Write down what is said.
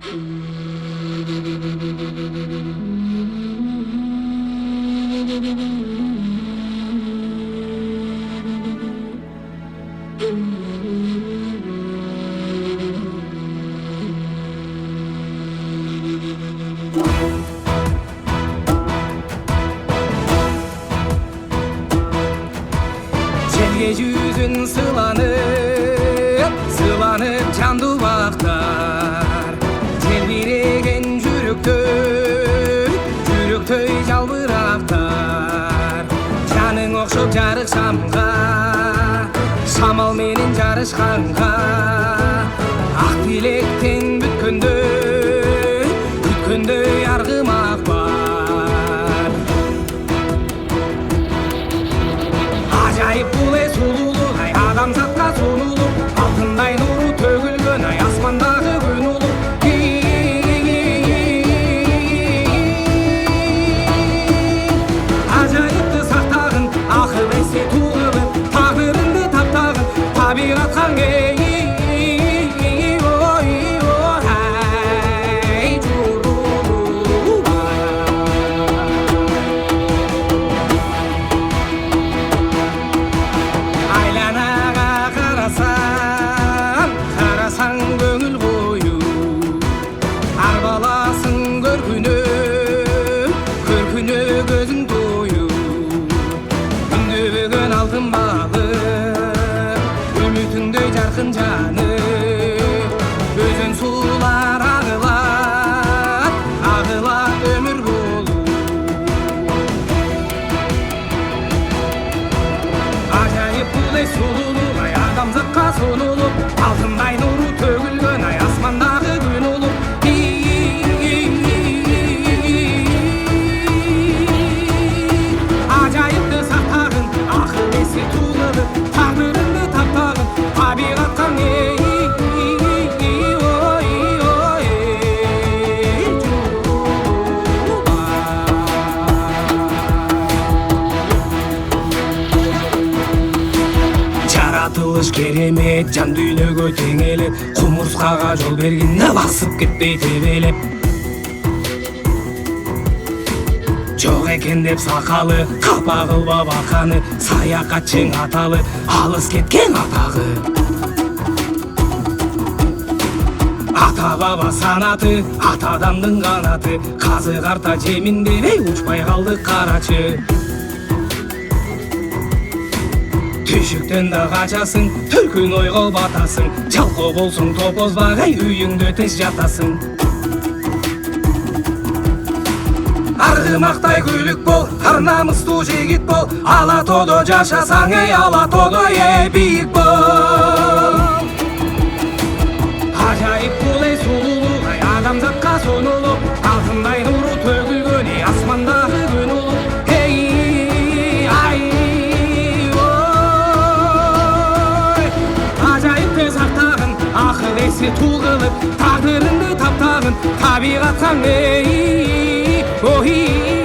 Желге жүзін сыланып жанды бақтар, желбиреген жүректөй жалбырақтар. Жаның оқшып жарық шамға, шамал менен жарышқанға, ақ тілектен бүткөндөй арғымақ бар. Ажайып бұл сұлулық, ай адамзатқа сұлулық, алтындай нұры төгілген, ай аспандағы күн ұлы. Ажайыпты сақтағын, ақыл есе туғылып, тағдырыңды таптағын, табиғатқан көңіл қою, арбаласын көркүнө көзің тою. Күнде бөгөн алтын балық, үмітіңдөй жарқын жаны, өзен сулар ағылат өмір болу. Ажайып бұл сұлулық, ай адамзатқа сұлулық, алтындай нұры төгілген, ай аспандағы күн ұлы. Ажайыпты сақтағын, ақыл есе туғылып, тағдырыңды таптағын, табиғатқа жаратылыш керемет, жан дүйнөгө теңелет, кумурскага жол бергенде басып кетпей тебелеп. Жок экен деп сакалы, капа кылба баканы, саякатчың аталы, алыс кеткен атагы. Ата баба санаты, ата адамдын канаты, казы карта жемин дебей учпай калды карачы. Түшүктөн да качасың, түркүн ойго батасың, жалко болсуң топозбагай үйүңдө тез жатасың. Аргымактай күлүк бол, ар намыстуу жигит бол, ала тоодо жашасаң, ала тоодо бийик бол. Ажайып бул сұлулук, ай адамзатка сонулук, алтындай нуру төгүлгөн, асмандагы күн улук. Ажайыпты сактагын, акыл эси тугулуп, тагдырыңды таптагын, табигатка ой.